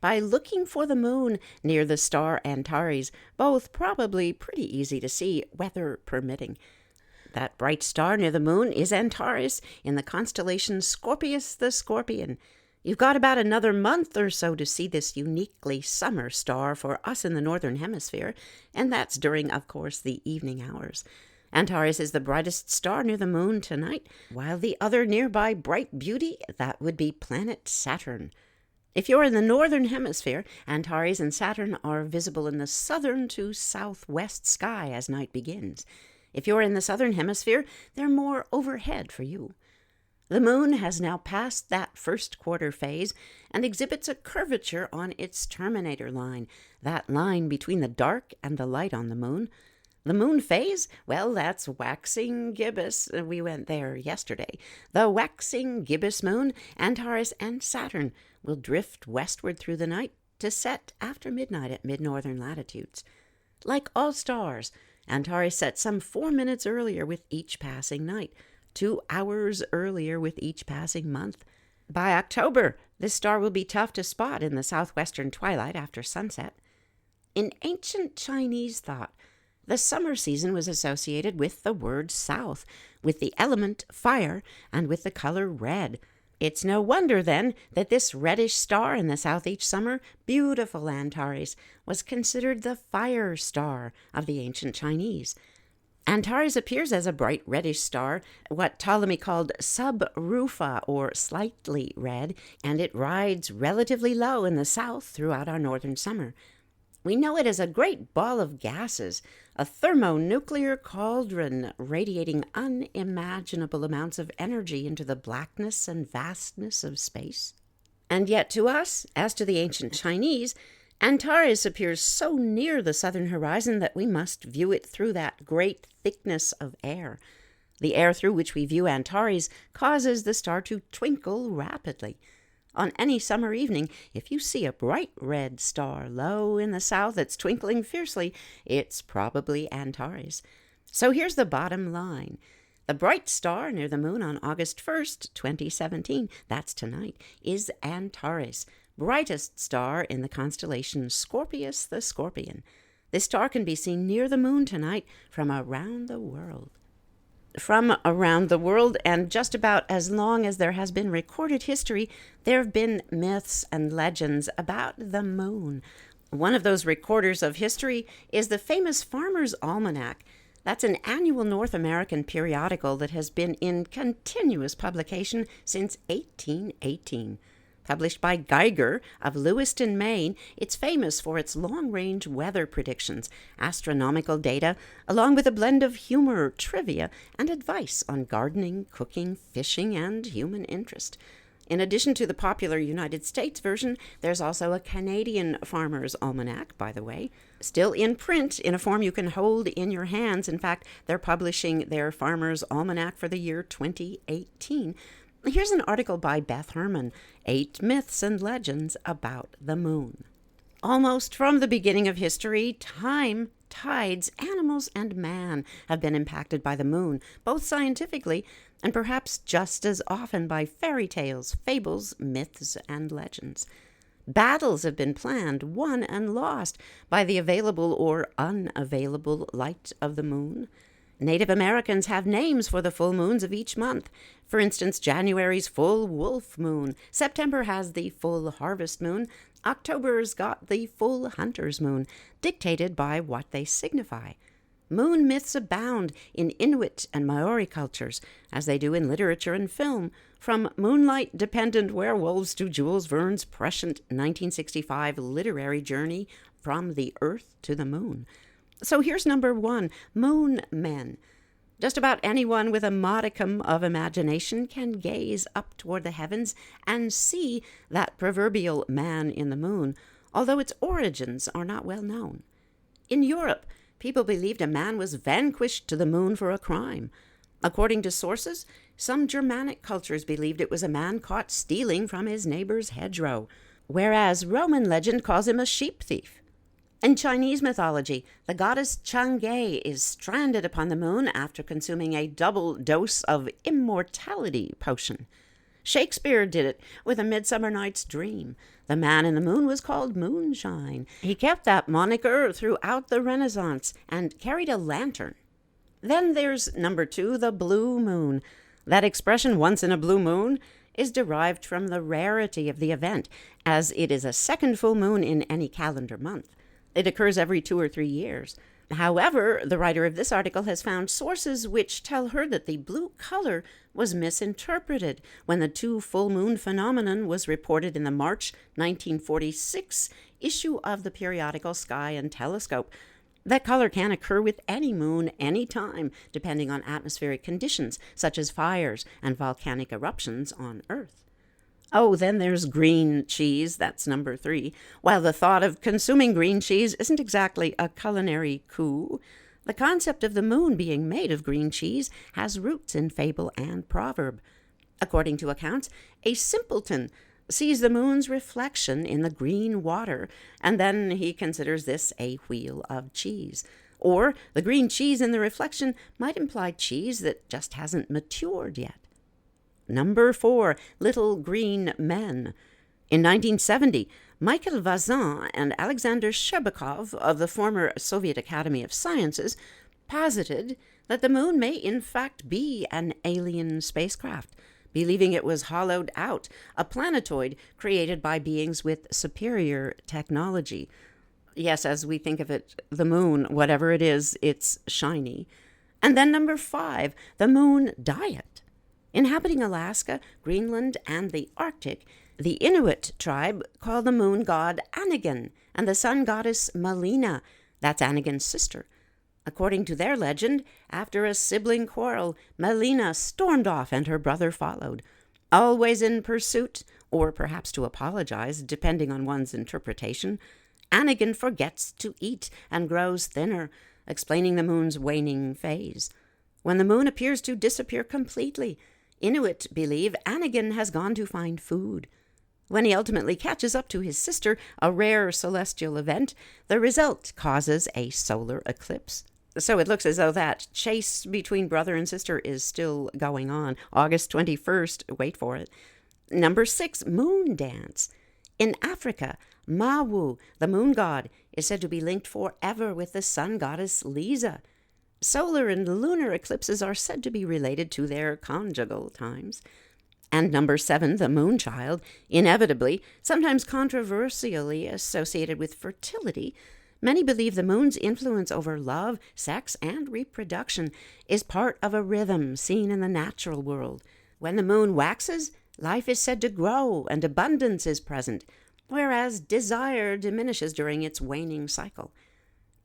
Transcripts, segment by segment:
by looking for the moon near the star Antares, both probably pretty easy to see, weather permitting. That bright star near the moon is Antares in the constellation Scorpius the Scorpion. You've got about another month or so to see this uniquely summer star for us in the Northern Hemisphere, and that's during, of course, the evening hours. Antares is the brightest star near the moon tonight, while the other nearby bright beauty, that would be planet Saturn. If you're in the Northern Hemisphere, Antares and Saturn are visible in the southern to southwest sky as night begins. If you're in the Southern Hemisphere, they're more overhead for you. The moon has now passed that first quarter phase and exhibits a curvature on its terminator line, that line between the dark and the light on the moon. The moon phase, well, that's waxing gibbous. We went there yesterday. The waxing gibbous moon, Antares and Saturn, will drift westward through the night to set after midnight at mid-northern latitudes. Like all stars, Antares sets some 4 minutes earlier with each passing night, 2 hours earlier with each passing month. By October, this star will be tough to spot in the southwestern twilight after sunset. In ancient Chinese thought, the summer season was associated with the word south, with the element fire, and with the color red. It's no wonder, then, that this reddish star in the south each summer, beautiful Antares, was considered the fire star of the ancient Chinese. Antares appears as a bright reddish star, what Ptolemy called sub-rufa, or slightly red, and it rides relatively low in the south throughout our northern summer. We know it as a great ball of gases, a thermonuclear cauldron radiating unimaginable amounts of energy into the blackness and vastness of space. And yet to us, as to the ancient Chinese, Antares appears so near the southern horizon that we must view it through that great thickness of air. The air through which we view Antares causes the star to twinkle rapidly. On any summer evening, if you see a bright red star low in the south that's twinkling fiercely, it's probably Antares. So here's the bottom line. The bright star near the moon on August 1st, 2017, that's tonight, is Antares, brightest star in the constellation Scorpius the Scorpion. This star can be seen near the moon tonight from around the world. From around the world, and just about as long as there has been recorded history, there have been myths and legends about the moon. One of those recorders of history is the famous Farmer's Almanac. That's an annual North American periodical that has been in continuous publication since 1818. Published by Geiger of Lewiston, Maine, it's famous for its long-range weather predictions, astronomical data, along with a blend of humor, trivia, and advice on gardening, cooking, fishing, and human interest. In addition to the popular United States version, there's also a Canadian Farmer's Almanac, by the way, still in print in a form you can hold in your hands. In fact, they're publishing their Farmer's Almanac for the year 2018. Here's an article by Beth Herman, 8 Myths and Legends About the Moon. Almost from the beginning of history, time, tides, animals, and man have been impacted by the moon, both scientifically and perhaps just as often by fairy tales, fables, myths, and legends. Battles have been planned, won, and lost by the available or unavailable light of the moon. Native Americans have names for the full moons of each month. For instance, January's full wolf moon, September has the full harvest moon, October's got the full hunter's moon, dictated by what they signify. Moon myths abound in Inuit and Maori cultures, as they do in literature and film, from moonlight-dependent werewolves to Jules Verne's prescient 1965 literary journey from the Earth to the Moon. So here's number 1, moon men. Just about anyone with a modicum of imagination can gaze up toward the heavens and see that proverbial man in the moon, although its origins are not well known. In Europe, people believed a man was vanquished to the moon for a crime. According to sources, some Germanic cultures believed it was a man caught stealing from his neighbor's hedgerow, whereas Roman legend calls him a sheep thief. In Chinese mythology, the goddess Chang'e is stranded upon the moon after consuming a double dose of immortality potion. Shakespeare did it with A Midsummer Night's Dream. The man in the moon was called Moonshine. He kept that moniker throughout the Renaissance and carried a lantern. Then there's number 2, the blue moon. That expression, once in a blue moon, is derived from the rarity of the event, as it is a second full moon in any calendar month. It occurs every 2 or 3 years. However, the writer of this article has found sources which tell her that the blue color was misinterpreted when the 2 full moon phenomenon was reported in the March 1946 issue of the periodical Sky and Telescope. That color can occur with any moon, any time, depending on atmospheric conditions, such as fires and volcanic eruptions on Earth. Oh, then there's green cheese, that's number 3. While the thought of consuming green cheese isn't exactly a culinary coup, the concept of the moon being made of green cheese has roots in fable and proverb. According to accounts, a simpleton sees the moon's reflection in the green water, and then he considers this a wheel of cheese. Or the green cheese in the reflection might imply cheese that just hasn't matured yet. Number 4, Little Green Men. In 1970, Michael Vazin and Alexander Shcherbakov of the former Soviet Academy of Sciences posited that the moon may in fact be an alien spacecraft, believing it was hollowed out, a planetoid created by beings with superior technology. Yes, as we think of it, the moon, whatever it is, it's shiny. And then number 5, the moon diet. Inhabiting Alaska, Greenland, and the Arctic, the Inuit tribe call the moon god Anigan and the sun goddess Malina. That's Anigan's sister. According to their legend, after a sibling quarrel, Malina stormed off and her brother followed. Always in pursuit, or perhaps to apologize, depending on one's interpretation, Anigan forgets to eat and grows thinner, explaining the moon's waning phase. When the moon appears to disappear completely, Inuit believe Anigan has gone to find food. When he ultimately catches up to his sister, a rare celestial event, the result causes a solar eclipse. So it looks as though that chase between brother and sister is still going on. August 21st, wait for it. Number 6, moon dance. In Africa, Mawu, the moon god, is said to be linked forever with the sun goddess Lisa. Solar and lunar eclipses are said to be related to their conjugal times. And number 7, the moon child, inevitably, sometimes controversially associated with fertility. Many believe the moon's influence over love, sex, and reproduction is part of a rhythm seen in the natural world. When the moon waxes, life is said to grow and abundance is present, whereas desire diminishes during its waning cycle.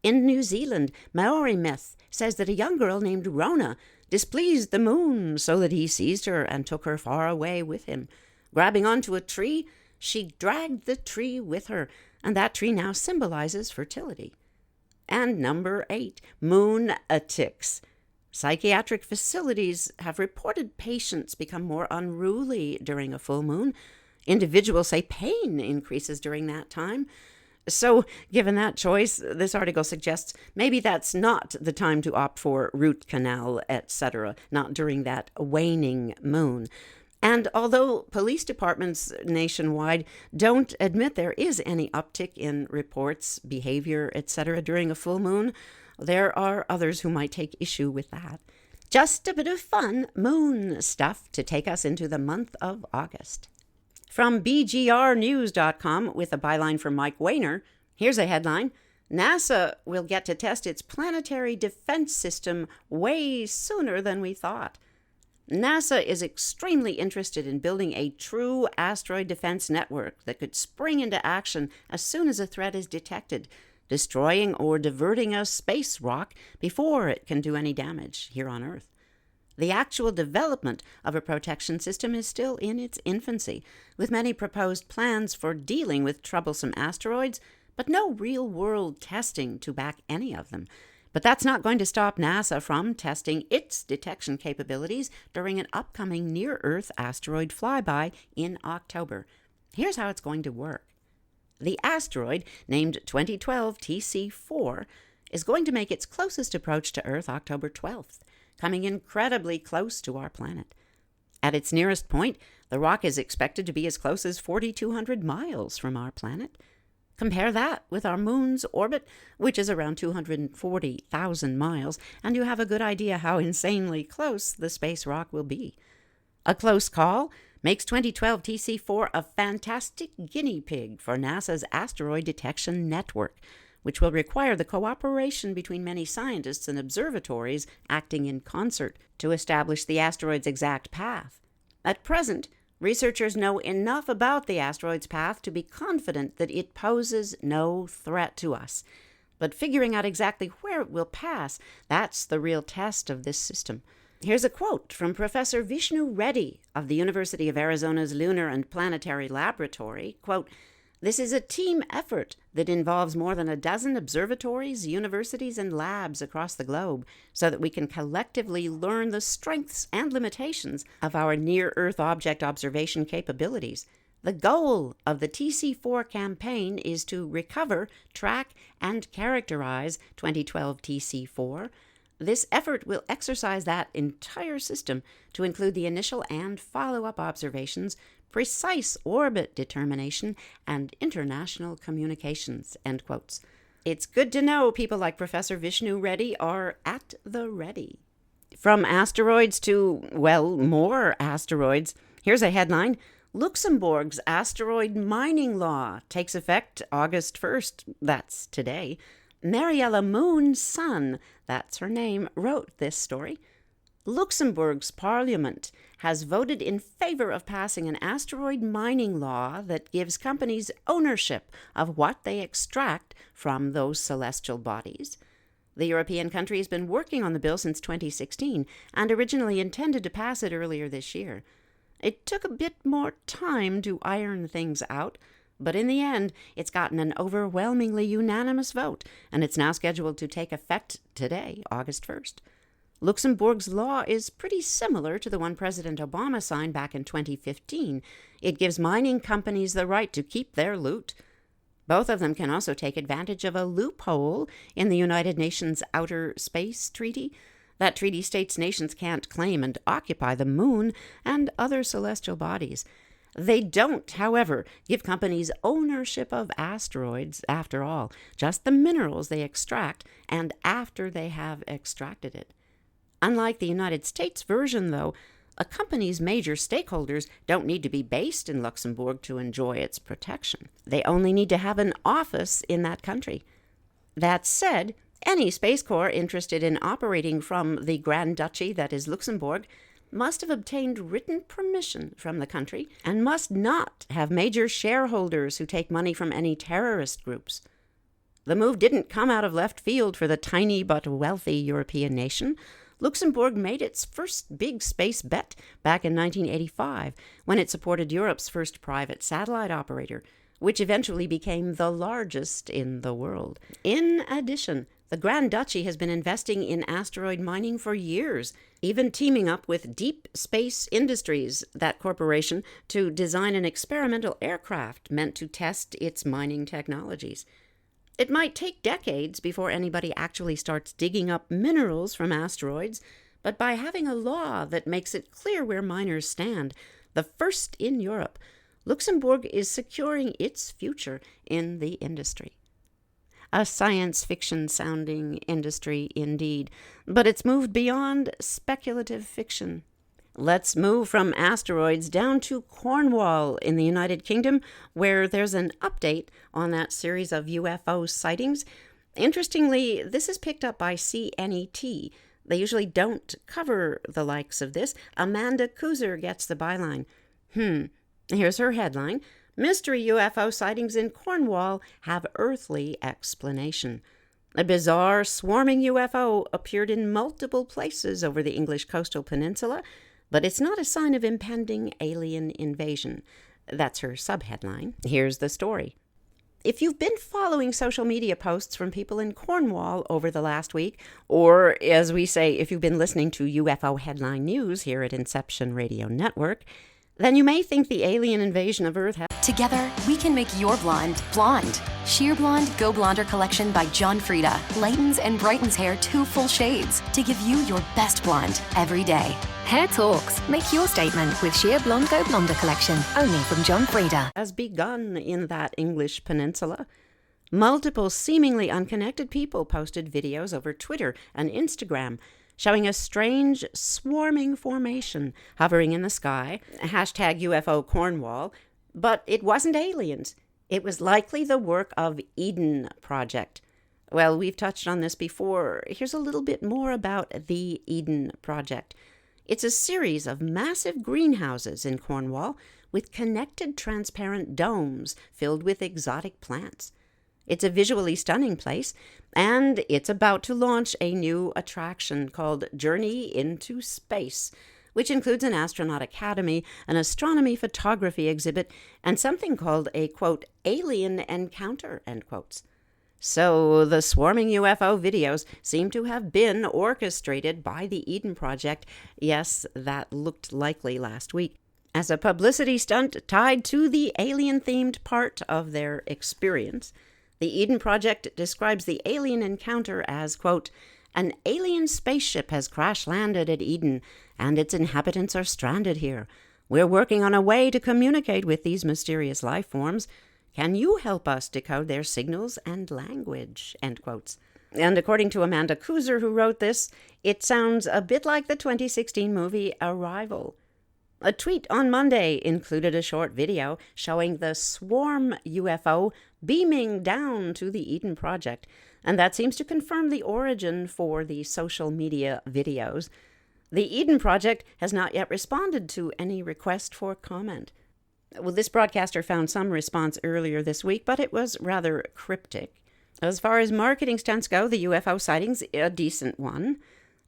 In New Zealand, Maori myth says that a young girl named Rona displeased the moon so that he seized her and took her far away with him. Grabbing onto a tree, she dragged the tree with her, and that tree now symbolizes fertility. And number 8, moonatics. Psychiatric facilities have reported patients become more unruly during a full moon. Individuals say pain increases during that time. So, given that choice, this article suggests maybe that's not the time to opt for root canal, etc., not during that waning moon. And although police departments nationwide don't admit there is any uptick in reports, behavior, etc. during a full moon, there are others who might take issue with that. Just a bit of fun moon stuff to take us into the month of August. From BGRnews.com with a byline from Mike Wehner, here's a headline. NASA will get to test its planetary defense system way sooner than we thought. NASA is extremely interested in building a true asteroid defense network that could spring into action as soon as a threat is detected, destroying or diverting a space rock before it can do any damage here on Earth. The actual development of a protection system is still in its infancy, with many proposed plans for dealing with troublesome asteroids, but no real-world testing to back any of them. But that's not going to stop NASA from testing its detection capabilities during an upcoming near-Earth asteroid flyby in October. Here's how it's going to work. The asteroid, named 2012 TC4, is going to make its closest approach to Earth October 12th. Coming incredibly close to our planet. At its nearest point, the The rock is expected to be as close as 4,200 miles from our planet. Compare that with our moon's orbit, which is around 240,000 miles, and you have a good idea how insanely close the space rock will be. A close call makes 2012 TC4 a fantastic guinea pig for NASA's asteroid detection network, which will require the cooperation between many scientists and observatories acting in concert to establish the asteroid's exact path. At present, researchers know enough about the asteroid's path to be confident that it poses no threat to us. But figuring out exactly where it will pass, that's the real test of this system. Here's a quote from Professor Vishnu Reddy of the University of Arizona's Lunar and Planetary Laboratory. Quote, "This is a team effort that involves more than a dozen observatories, universities, and labs across the globe so that we can collectively learn the strengths and limitations of our near-Earth object observation capabilities. The goal of the TC4 campaign is to recover, track, and characterize 2012 TC4. This effort will exercise that entire system to include the initial and follow-up observations, precise orbit determination, and international communications," end quotes. It's good to know people like Professor Vishnu Reddy are at the ready. From asteroids to, well, more asteroids. Here's a headline. Luxembourg's asteroid mining law takes effect August 1st. That's today. Mariella Moon's son, that's her name, wrote this story. Luxembourg's parliament has voted in favor of passing an asteroid mining law that gives companies ownership of what they extract from those celestial bodies. The European country has been working on the bill since 2016 and originally intended to pass it earlier this year. It took a bit more time to iron things out, but in the end, it's gotten an overwhelmingly unanimous vote, and it's now scheduled to take effect today, August 1st. Luxembourg's law is pretty similar to the one President Obama signed back in 2015. It gives mining companies the right to keep their loot. Both of them can also take advantage of a loophole in the United Nations Outer Space Treaty. That treaty states nations can't claim and occupy the moon and other celestial bodies. They don't, however, give companies ownership of asteroids, after all, just the minerals they extract and after they have extracted it. Unlike the United States version, though, a company's major stakeholders don't need to be based in Luxembourg to enjoy its protection. They only need to have an office in that country. That said, any Space Corps interested in operating from the Grand Duchy that is Luxembourg must have obtained written permission from the country and must not have major shareholders who take money from any terrorist groups. The move didn't come out of left field for the tiny but wealthy European nation. Luxembourg made its first big space bet back in 1985 when it supported Europe's first private satellite operator, which eventually became the largest in the world. In addition, the Grand Duchy has been investing in asteroid mining for years, even teaming up with Deep Space Industries, that corporation, to design an experimental aircraft meant to test its mining technologies. It might take decades before anybody actually starts digging up minerals from asteroids, but by having a law that makes it clear where miners stand, the first in Europe, Luxembourg is securing its future in the industry. A science fiction-sounding industry indeed, but it's moved beyond speculative fiction. Let's move from asteroids down to Cornwall in the United Kingdom, where there's an update on that series of UFO sightings. Interestingly, this is picked up by CNET. They usually don't cover the likes of this. Amanda Kuzer gets the byline. Here's her headline. Mystery UFO sightings in Cornwall have earthly explanation. A bizarre swarming UFO appeared in multiple places over the English coastal peninsula, but it's not a sign of impending alien invasion. That's her subheadline. Here's the story. If you've been following social media posts from people in Cornwall over the last week, or as we say, if you've been listening to UFO headline news here at Inception Radio Network, then you may think the alien invasion of Earth Together, we can make your blonde blonde. Sheer Blonde Go Blonder collection by John Frieda lightens and brightens hair 2 full shades to give you your best blonde every day. Hair talks. Make your statement with Sheer Blonde Go Blonder collection, only from John Frieda. has begun in that English peninsula. Multiple seemingly unconnected people posted videos over Twitter and Instagram showing a strange swarming formation hovering in the sky, hashtag UFO Cornwall, but it wasn't aliens. It was likely the work of Eden Project. Well, we've touched on this before. Here's a little bit more about the Eden Project. It's a series of massive greenhouses in Cornwall with connected transparent domes filled with exotic plants. It's a visually stunning place, and it's about to launch a new attraction called Journey into Space, which includes an astronaut academy, an astronomy photography exhibit, and something called a, quote, alien encounter, end quotes. So the swarming UFO videos seem to have been orchestrated by the Eden Project. Yes, that looked likely last week, as a publicity stunt tied to the alien-themed part of their experience. The Eden Project describes the alien encounter as, quote, an alien spaceship has crash-landed at Eden, and its inhabitants are stranded here. We're working on a way to communicate with these mysterious life forms. Can you help us decode their signals and language? End quotes. And according to Amanda Kuzer, who wrote this, it sounds a bit like the 2016 movie Arrival. A tweet on Monday included a short video showing the swarm UFO beaming down to the Eden Project, and that seems to confirm the origin for the social media videos. The Eden Project has not yet responded to any request for comment. Well, this broadcaster found some response earlier this week, but it was rather cryptic. As far as marketing stunts go, the UFO sighting's a decent one.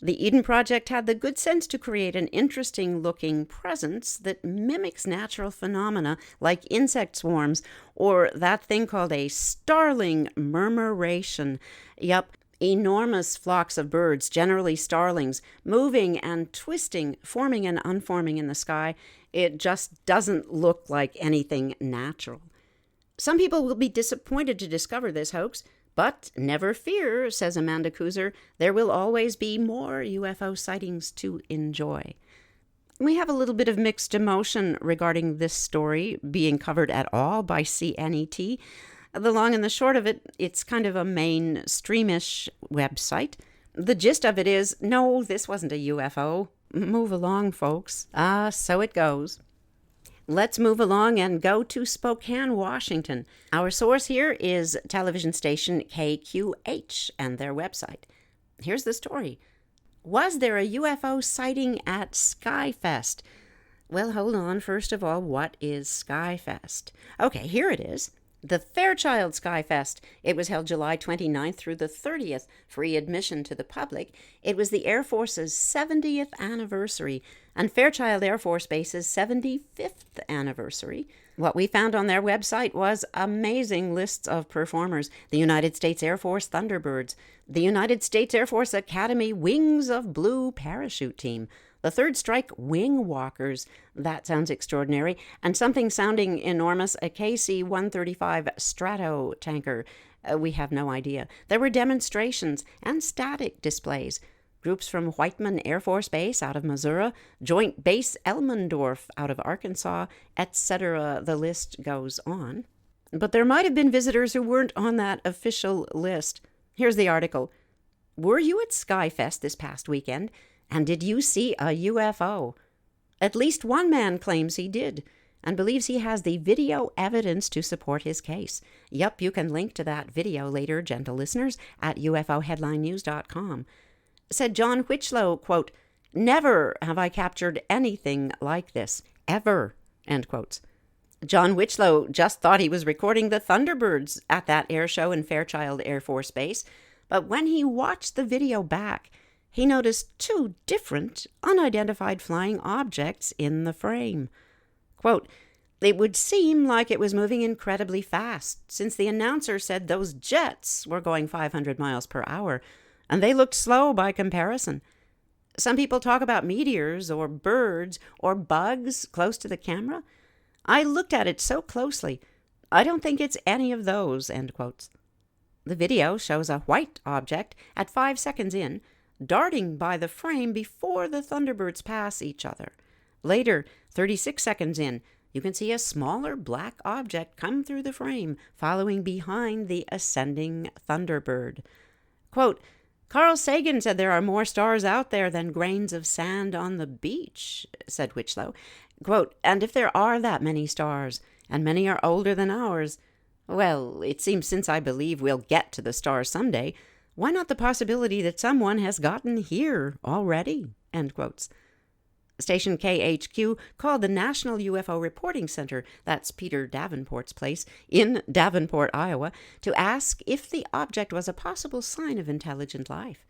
The Eden Project had the good sense to create an interesting-looking presence that mimics natural phenomena like insect swarms or that thing called a starling murmuration. Yup, enormous flocks of birds, generally starlings, moving and twisting, forming and unforming in the sky. It just doesn't look like anything natural. Some people will be disappointed to discover this hoax, but never fear, says Amanda Kuzer, there will always be more UFO sightings to enjoy. We have a little bit of mixed emotion regarding this story being covered at all by CNET. The long and the short of it, it's kind of a mainstreamish website. The gist of it is, no, this wasn't a UFO. Move along, folks. So it goes. Let's move along and go to Spokane, Washington. Our source here is television station KQH and their website. Here's the story. Was there a UFO sighting at Skyfest? Well, hold on. First of all, what is Skyfest? Okay, here it is. The Fairchild Skyfest. It was held July 29th through the 30th, free admission to the public. It was the Air Force's 70th anniversary and Fairchild Air Force Base's 75th anniversary. What we found on their website was amazing lists of performers. The United States Air Force Thunderbirds, the United States Air Force Academy Wings of Blue parachute team, the Third Strike Wing Walkers, that sounds extraordinary, and something sounding enormous, a KC-135 Strato tanker. We have no idea. There were demonstrations and static displays. Groups from Whiteman Air Force Base out of Missouri, Joint Base Elmendorf out of Arkansas, etc. The list goes on. But there might have been visitors who weren't on that official list. Here's the article. Were you at Skyfest this past weekend? And did you see a UFO? At least one man claims he did, and believes he has the video evidence to support his case. Yup, you can link to that video later, gentle listeners, at ufoheadlinenews.com. Said John Whichlow, quote, never have I captured anything like this, ever, end quotes. John Whichlow just thought he was recording the Thunderbirds at that air show in Fairchild Air Force Base, but when he watched the video back, he noticed 2 different, unidentified flying objects in the frame. Quote, it would seem like it was moving incredibly fast, since the announcer said those jets were going 500 miles per hour, and they looked slow by comparison. Some people talk about meteors or birds or bugs close to the camera. I looked at it so closely. I don't think it's any of those, end quotes. The video shows a white object at 5 seconds in, darting by the frame before the Thunderbirds pass each other. Later, 36 seconds in, you can see a smaller black object come through the frame, following behind the ascending Thunderbird. Quote, Carl Sagan said there are more stars out there than grains of sand on the beach, said Wichlow. Quote, and if there are that many stars, and many are older than ours, well, it seems since I believe we'll get to the stars someday, why not the possibility that someone has gotten here already? End quotes. Station KHQ called the National UFO Reporting Center, that's Peter Davenport's place, in Davenport, Iowa, to ask if the object was a possible sign of intelligent life.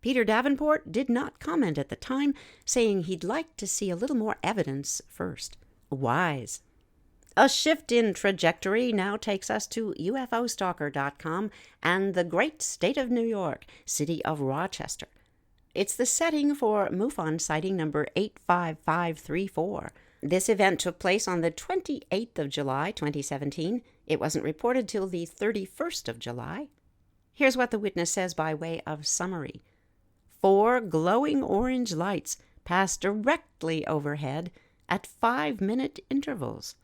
Peter Davenport did not comment at the time, saying he'd like to see a little more evidence first. Wise. A shift in trajectory now takes us to UFOstalker.com and the great state of New York, city of Rochester. It's the setting for MUFON sighting number 85534. This event took place on the 28th of July, 2017. It wasn't reported till the 31st of July. Here's what the witness says by way of summary. 4 glowing orange lights passed directly overhead at 5-minute intervals.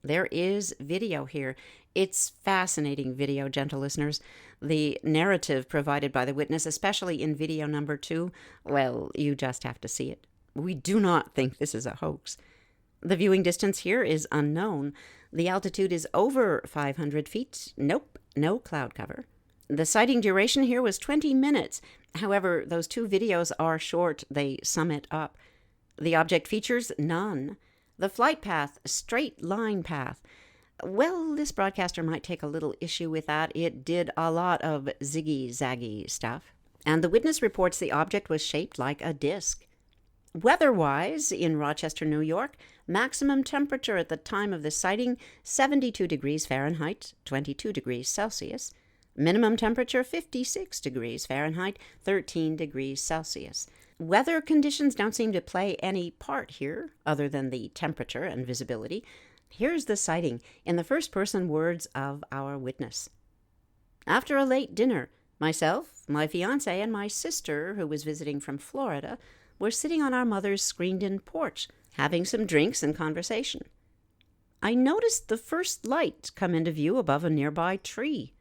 There is video here. It's fascinating video, gentle listeners. The narrative provided by the witness, especially in video number 2, well, you just have to see it. We do not think this is a hoax. The viewing distance here is unknown. The altitude is over 500 feet. Nope, no cloud cover. The sighting duration here was 20 minutes. However, those 2 videos are short. They sum it up. The object features none. The flight path, straight line path. Well, this broadcaster might take a little issue with that. It did a lot of ziggy-zaggy stuff. And the witness reports the object was shaped like a disc. Weather-wise, in Rochester, New York, maximum temperature at the time of the sighting, 72 degrees Fahrenheit, 22 degrees Celsius. Minimum temperature, 56 degrees Fahrenheit, 13 degrees Celsius. Weather conditions don't seem to play any part here, other than the temperature and visibility. Here's the sighting in the first-person words of our witness. After a late dinner, myself, my fiancé, and my sister, who was visiting from Florida, were sitting on our mother's screened-in porch, having some drinks and conversation. I noticed the first light come into view above a nearby tree.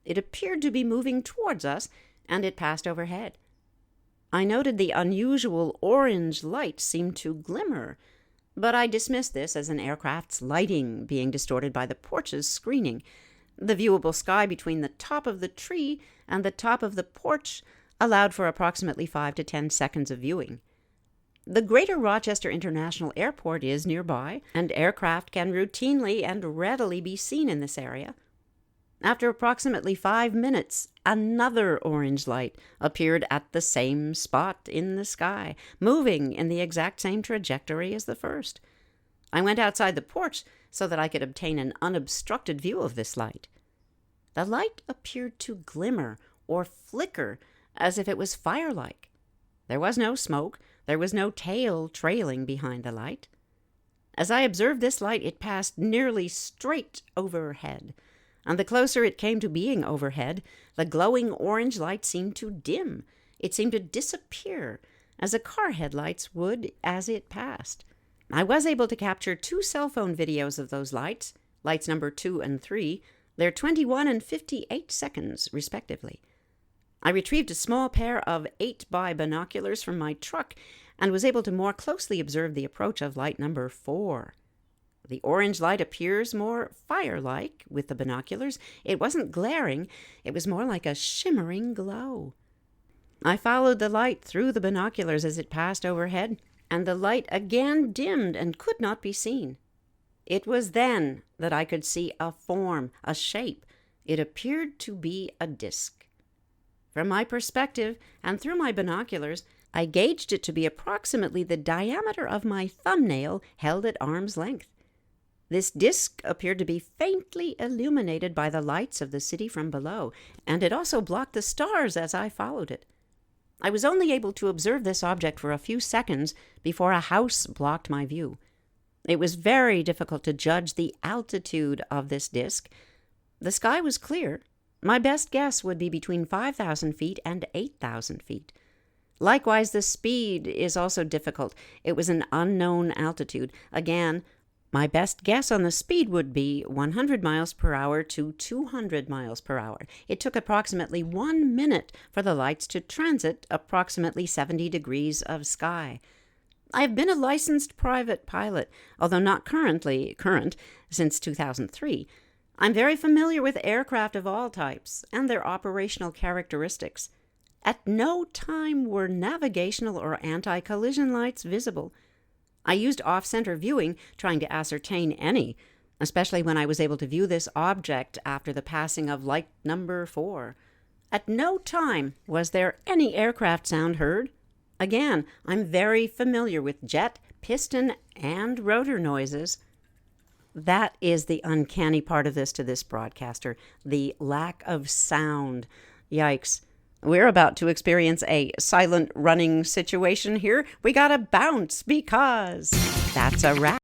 It appeared to be moving towards us, and it passed overhead. I noted the unusual orange light seemed to glimmer, but I dismissed this as an aircraft's lighting being distorted by the porch's screening. The viewable sky between the top of the tree and the top of the porch allowed for approximately 5 to 10 seconds of viewing. The Greater Rochester International Airport is nearby, and aircraft can routinely and readily be seen in this area. After approximately 5 minutes, another orange light appeared at the same spot in the sky, moving in the exact same trajectory as the first. I went outside the porch so that I could obtain an unobstructed view of this light. The light appeared to glimmer or flicker as if it was fire-like. There was no smoke, there was no tail trailing behind the light. As I observed this light, it passed nearly straight overhead. And the closer it came to being overhead, the glowing orange light seemed to dim. It seemed to disappear, as a car headlights would as it passed. I was able to capture 2 cell phone videos of those lights, lights number 2 and 3. They're 21 and 58 seconds, respectively. I retrieved a small pair of 8x binoculars from my truck and was able to more closely observe the approach of light number 4. The orange light appears more fire-like with the binoculars. It wasn't glaring. It was more like a shimmering glow. I followed the light through the binoculars as it passed overhead, and the light again dimmed and could not be seen. It was then that I could see a form, a shape. It appeared to be a disc. From my perspective, and through my binoculars, I gauged it to be approximately the diameter of my thumbnail held at arm's length. This disc appeared to be faintly illuminated by the lights of the city from below, and it also blocked the stars as I followed it. I was only able to observe this object for a few seconds before a house blocked my view. It was very difficult to judge the altitude of this disk. The sky was clear. My best guess would be between 5,000 feet and 8,000 feet. Likewise, the speed is also difficult. It was an unknown altitude. Again, my best guess on the speed would be 100 miles per hour to 200 miles per hour. It took approximately 1 minute for the lights to transit approximately 70 degrees of sky. I have been a licensed private pilot, although not current since 2003. I'm very familiar with aircraft of all types and their operational characteristics. At no time were navigational or anti-collision lights visible. I used off-center viewing, trying to ascertain any, especially when I was able to view this object after the passing of light number 4. At no time was there any aircraft sound heard. Again, I'm very familiar with jet, piston, and rotor noises. That is the uncanny part of this to this broadcaster, the lack of sound. Yikes. We're about to experience a silent running situation here. We gotta bounce because that's a wrap.